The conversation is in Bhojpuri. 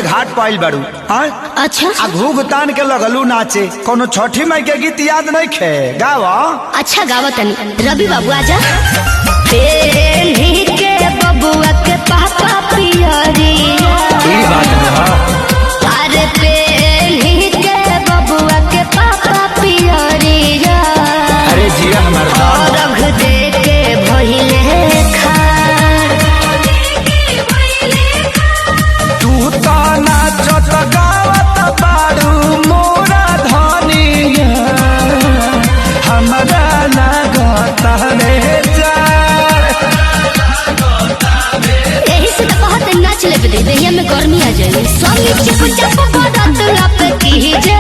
घाट पाइल बारू। अच्छा आ घूघ तान के लगलू नाचे। कोनो छठी माई के गीत याद नहीं खे गावा। अच्छा गावा तनी रवि बाबू आजा। पेन्ही के बबुआ के पापा पियरिया। ई बात है। अरे पेन्ही के बबुआ के पापा पियरिया। अरे जिया हमारा रख दे के भइले खार। तू तो नाचत गावत बारू मोरा धनिया हमरा लागत रे जा। यही से तो कहते नाच ले दे देहिया में गर्मी आ जाए। स्वामी चुप चाप करत लप की जे